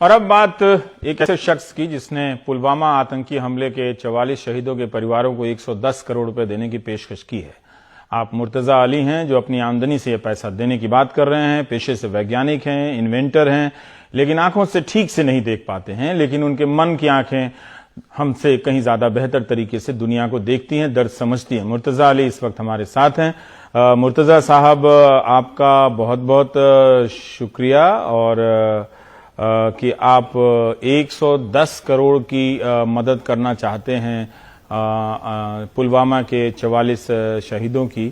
और अब बात एक ऐसे शख्स की जिसने पुलवामा आतंकी हमले के 44 शहीदों के परिवारों को 110 करोड़ रुपए देने की पेशकश की है। आप मुर्तजा अली हैं जो अपनी आमदनी से यह पैसा देने की बात कर रहे हैं। पेशे से वैज्ञानिक हैं, इन्वेंटर हैं, लेकिन आंखों से ठीक से नहीं देख पाते हैं, लेकिन उनके मन की आंखें हमसे कहीं ज्यादा बेहतर तरीके से दुनिया को देखती हैं, दर्द समझती हैं। मुर्तजा अली इस वक्त हमारे साथ हैं। मुर्तजा साहब, आपका बहुत बहुत शुक्रिया और कि आप 110 करोड़ की मदद करना चाहते हैं पुलवामा के 44 शहीदों की।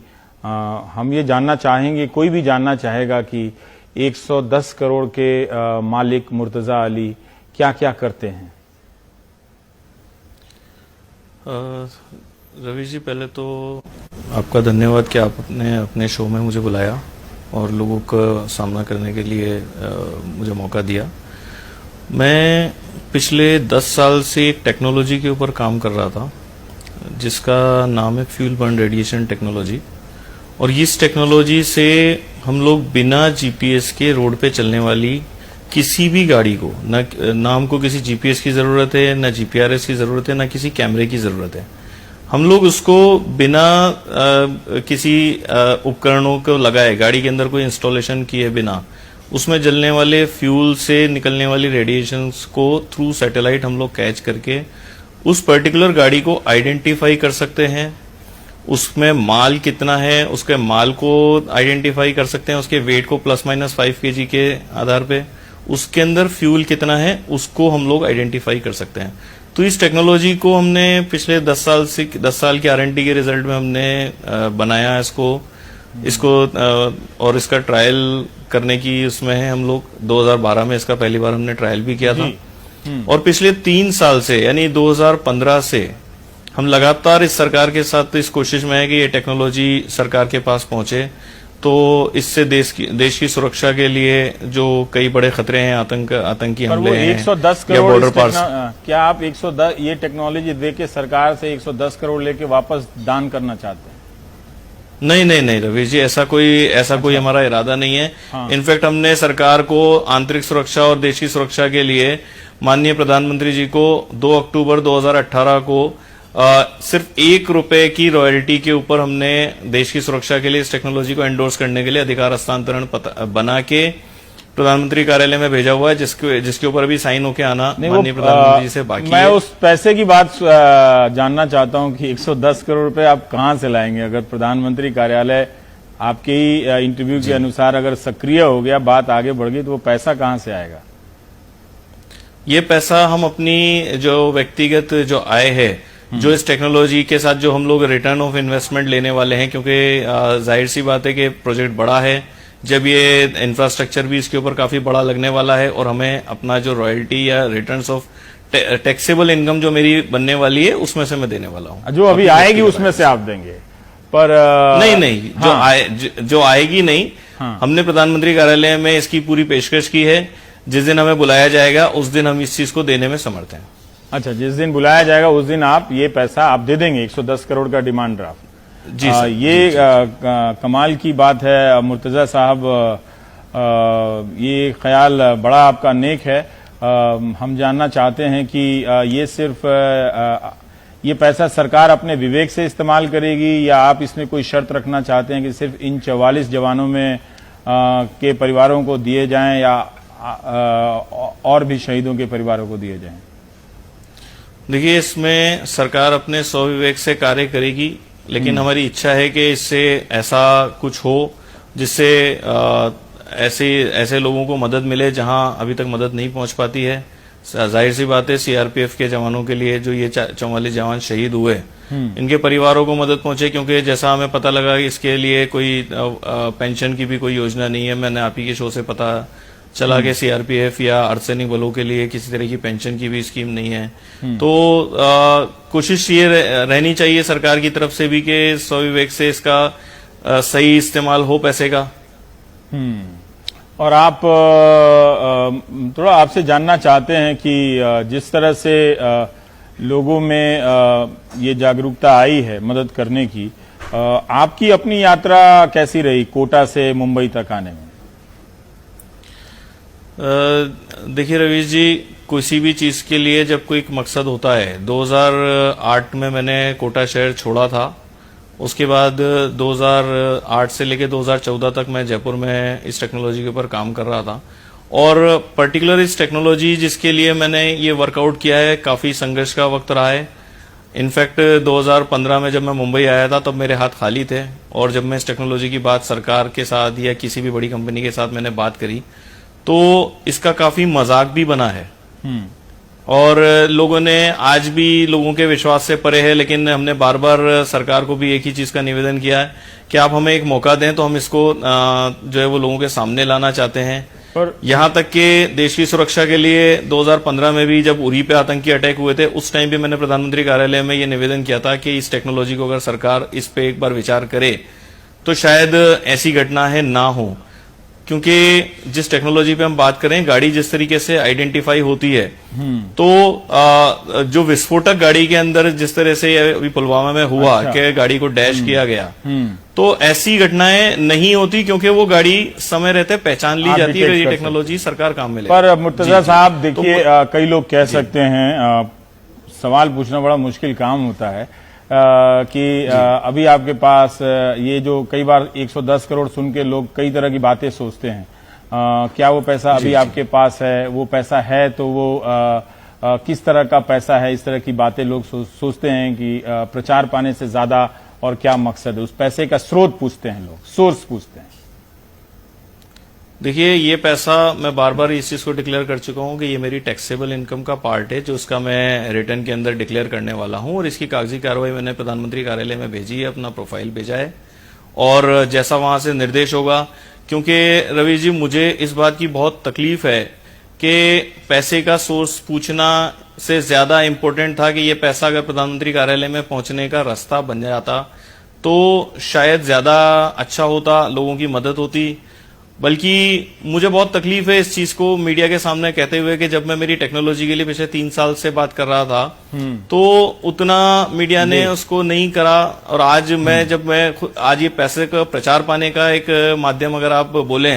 हम ये जानना चाहेंगे, कोई भी जानना चाहेगा कि 110 करोड़ के मालिक मुर्तजा अली क्या क्या करते हैं। रवि जी, पहले तो आपका धन्यवाद कि आपने अपने शो में मुझे बुलाया और लोगों का सामना करने के लिए मुझे मौका दिया। मैं पिछले 10 साल से एक टेक्नोलॉजी के ऊपर काम कर रहा था जिसका नाम है फ्यूल बर्न रेडिएशन टेक्नोलॉजी, और इस टेक्नोलॉजी से हम लोग बिना जीपीएस के रोड पे चलने वाली किसी भी गाड़ी को, ना हमको किसी जीपीएस की जरूरत है, ना जीपीआरएस की जरूरत है, ना किसी कैमरे की जरूरत है। हम लोग उसको बिना किसी उपकरणों को लगाए, गाड़ी के अंदर कोई इंस्टॉलेशन किए बिना, उसमें जलने वाले फ्यूल से निकलने वाली रेडिएशंस को थ्रू सैटेलाइट हम लोग कैच करके उस पर्टिकुलर गाड़ी को आइडेंटिफाई कर सकते हैं। उसमें माल कितना है, उसके माल को आइडेंटिफाई कर सकते हैं, उसके वेट को +- 5 kg के आधार पे, उसके अंदर फ्यूल कितना है उसको हम लोग आइडेंटिफाई कर सकते हैं। तो इस टेक्नोलॉजी को हमने पिछले 10 साल के R&D के रिजल्ट में हमने बनाया इसको और इसका ट्रायल करने की उसमें है। हम लोग 2012 में इसका पहली बार हमने ट्रायल भी किया था और पिछले 3 साल से यानी 2015 से हम लगातार इस सरकार के साथ इस कोशिश में है कि ये टेक्नोलॉजी सरकार के पास पहुंचे, तो इससे देश की सुरक्षा के लिए जो कई बड़े खतरे हैं, आतंकी हमले हैं, 110 करोड़ बॉर्डर पार। क्या आप 110 ये टेक्नोलॉजी देके सरकार से 110 करोड़ लेके वापस दान करना चाहते हैं? नहीं रवि जी, ऐसा कोई हमारा इरादा नहीं है। इनफैक्ट हमने सरकार को आंतरिक सुरक्षा और देश की सुरक्षा के लिए माननीय प्रधानमंत्री जी को 2 अक्टूबर 2018 को सिर्फ ₹1 की रॉयल्टी के ऊपर हमने देश की सुरक्षा के लिए इस टेक्नोलॉजी को एंडोर्स करने के लिए अधिकार हस्तांतरण बना के प्रधानमंत्री कार्यालय में भेजा हुआ है, जिसके ऊपर अभी साइन होके आना माननीय प्रधानमंत्री जी से बाकी मैं उस पैसे की बात जानना चाहता हूं कि 110 करोड़ रुपए आप कहां से लाएंगे? अगर प्रधानमंत्री कार्यालय आपके ही इंटरव्यू के अनुसार अगर सक्रिय हो गया, बात आगे बढ़ गई, तो वो पैसा कहां से आएगा? ये पैसा हम अपनी जो व्यक्तिगत जो आय है, जो इस टेक्नोलॉजी के साथ जो हम लोग रिटर्न ऑफ इन्वेस्टमेंट लेने वाले हैं, क्योंकि जाहिर सी बात है कि प्रोजेक्ट बड़ा है, जब ये इंफ्रास्ट्रक्चर भी इसके ऊपर काफी बड़ा लगने वाला है और हमें अपना जो रॉयल्टी या रिटर्न्स ऑफ टैक्सेबल इनकम जो मेरी बनने वाली है उसमें से मैं देने वाला हूँ। जो अभी आएगी उसमें से आप देंगे? पर नहीं, जो आएगी नहीं। हमने प्रधानमंत्री कार्यालय में इसकी पूरी पेशकश की है। जिस दिन हमें बुलाया जाएगा उस दिन हम इस चीज को देने में समर्थ हैं। अच्छा, जिस दिन बुलाया जाएगा उस दिन आप ये पैसा आप दे देंगे, 110 करोड़ का डिमांड ड्राफ्ट? जी ये कमाल की बात है मुर्तजा साहब। ये ख्याल बड़ा आपका नेक है। हम जानना चाहते हैं कि ये सिर्फ ये पैसा सरकार अपने विवेक से इस्तेमाल करेगी या आप इसमें कोई शर्त रखना चाहते हैं कि सिर्फ इन 44 जवानों में के परिवारों को दिए जाएं या और भी शहीदों के परिवारों को दिए जाएं? देखिए, इसमें सरकार अपने स्वविवेक से कार्य करेगी, लेकिन हमारी इच्छा है कि इससे ऐसा कुछ हो जिससे ऐसे लोगों को मदद मिले जहां अभी तक मदद नहीं पहुंच पाती है। जाहिर सी बात है, सीआरपीएफ के जवानों के लिए जो ये 44 जवान शहीद हुए, इनके परिवारों को मदद पहुंचे, क्योंकि जैसा हमें पता लगा इसके लिए कोई पेंशन की भी कोई योजना नहीं है। मैंने आप ही के शो से पता चला कि सीआरपीएफ या अर्धसैनिक बलों के लिए किसी तरह की पेंशन की भी स्कीम नहीं है। तो कोशिश ये रहनी चाहिए सरकार की तरफ से भी कि स्वविवेक से इसका सही इस्तेमाल हो पैसे का। और आप थोड़ा आपसे जानना चाहते हैं कि जिस तरह से लोगों में ये जागरूकता आई है मदद करने की, आपकी अपनी यात्रा कैसी रही कोटा से मुंबई तक आने में? देखिए रवीश जी, किसी भी चीज के लिए जब कोई एक मकसद होता है, 2008 में मैंने कोटा शहर छोड़ा था। उसके बाद 2008 से लेकर 2014 तक मैं जयपुर में इस टेक्नोलॉजी के ऊपर काम कर रहा था। और पर्टिकुलर इस टेक्नोलॉजी जिसके लिए मैंने ये वर्कआउट किया है, काफी संघर्ष का वक्त रहा है। इनफैक्ट 2015 में जब मैं मुंबई आया था तब मेरे हाथ खाली थे, और जब मैं इस टेक्नोलॉजी की बात सरकार के साथ या किसी भी बड़ी कंपनी के साथ मैंने बात करी तो इसका काफी मजाक भी बना है। और लोगों ने आज भी लोगों के विश्वास से परे है, लेकिन हमने बार बार सरकार को भी एक ही चीज का निवेदन किया है कि आप हमें एक मौका दें तो हम इसको जो है वो लोगों के सामने लाना चाहते हैं। और यहां तक कि देश की सुरक्षा के लिए 2015 में भी जब उरी पे आतंकी अटैक हुए थे, उस टाइम भी मैंने प्रधानमंत्री कार्यालय में ये निवेदन किया था कि इस टेक्नोलॉजी को अगर सरकार इस पे एक बार विचार करे तो शायद ऐसी घटना है ना हो। क्योंकि जिस टेक्नोलॉजी पे हम बात करें, गाड़ी जिस तरीके से आइडेंटिफाई होती है, तो जो विस्फोटक गाड़ी के अंदर जिस तरह से अभी पुलवामा में हुआ कि गाड़ी को डैश किया गया, तो ऐसी घटनाएं नहीं होती क्योंकि वो गाड़ी समय रहते पहचान ली जाती है। ये टेक्नोलॉजी सरकार काम में ले। पर मुर्तजा साहब देखिए, कई लोग कह सकते हैं, सवाल पूछना बड़ा मुश्किल काम होता है कि अभी आपके पास ये जो कई बार 110 करोड़ सुन के लोग कई तरह की बातें सोचते हैं, क्या वो पैसा अभी आपके पास है? वो पैसा है तो वो किस तरह का पैसा है? इस तरह की बातें लोग सोचते हैं कि प्रचार पाने से ज्यादा और क्या मकसद है? उस पैसे का स्रोत पूछते हैं लोग, सोर्स पूछते हैं। देखिए, ये पैसा मैं बार बार इस चीज को डिक्लेयर कर चुका हूं कि ये मेरी टैक्सेबल इनकम का पार्ट है, जो उसका मैं रिटर्न के अंदर डिक्लेयर करने वाला हूं। और इसकी कागजी कार्रवाई मैंने प्रधानमंत्री कार्यालय में भेजी है, अपना प्रोफाइल भेजा है, और जैसा वहां से निर्देश होगा। क्योंकि रवि जी, मुझे इस बात की बहुत तकलीफ है कि पैसे का सोर्स पूछना से ज्यादा इम्पोर्टेंट था कि ये पैसा अगर प्रधानमंत्री कार्यालय में पहुंचने का रास्ता बन जाता तो शायद ज्यादा अच्छा होता, लोगों की मदद होती। बल्कि मुझे बहुत तकलीफ है इस चीज को मीडिया के सामने कहते हुए कि जब मैं मेरी टेक्नोलॉजी के लिए पिछले 3 साल से बात कर रहा था तो उतना मीडिया ने उसको नहीं करा। और आज आज ये पैसे का प्रचार पाने का एक माध्यम अगर आप बोले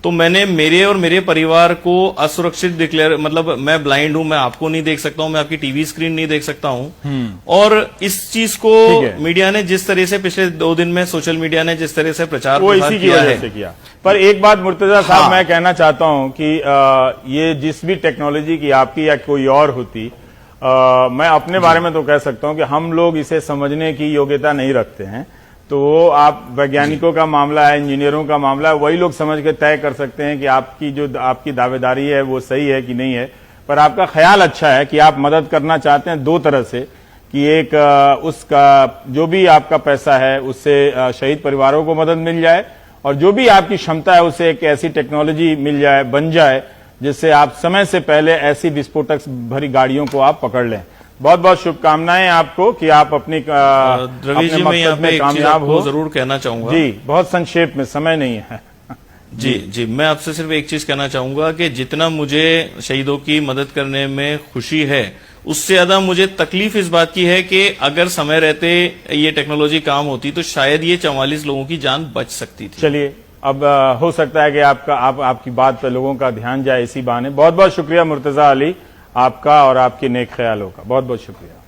तो मैंने मेरे और मेरे परिवार को असुरक्षित डिक्लेयर, मतलब मैं ब्लाइंड हूं, मैं आपको नहीं देख सकता हूं, मैं आपकी टीवी स्क्रीन नहीं देख सकता हूं। और इस चीज को मीडिया ने जिस तरह से पिछले 2 दिन में सोशल मीडिया ने जिस तरह से प्रचार किया है। पर एक बात मुर्तजा साहब, मैं कहना चाहता हूं कि ये जिस भी टेक्नोलॉजी की आपकी या कोई और होती, मैं अपने बारे में तो कह सकता हूं कि हम लोग इसे समझने की योग्यता नहीं रखते हैं। तो वो आप वैज्ञानिकों का मामला है, इंजीनियरों का मामला है, वही लोग समझ के तय कर सकते हैं कि आपकी दावेदारी है वो सही है कि नहीं है। पर आपका ख्याल अच्छा है कि आप मदद करना चाहते हैं 2 तरह से, कि एक उसका जो भी आपका पैसा है उससे शहीद परिवारों को मदद मिल जाए, और जो भी आपकी क्षमता है उसे एक ऐसी टेक्नोलॉजी मिल जाए, बन जाए, जिससे आप समय से पहले ऐसी विस्फोटक भरी गाड़ियों को आप पकड़ लें। बहुत बहुत शुभकामनाएं आपको कि आप अपने मकसद में कामयाब हो। जरूर कहना चाहूंगा जी, बहुत संक्षेप में, समय नहीं है। जी, मैं आपसे सिर्फ एक चीज कहना चाहूंगा कि जितना मुझे शहीदों की मदद करने में खुशी है, उससे ज्यादा मुझे तकलीफ इस बात की है कि अगर समय रहते ये टेक्नोलॉजी काम होती तो शायद ये 44 लोगों की जान बच सकती थी। चलिए, अब हो सकता है कि आपकी बात पर लोगों का ध्यान जाए इसी बहाने। बहुत बहुत शुक्रिया मुर्तजा अली आपका और आपके नेक ख्यालों का, बहुत बहुत शुक्रिया।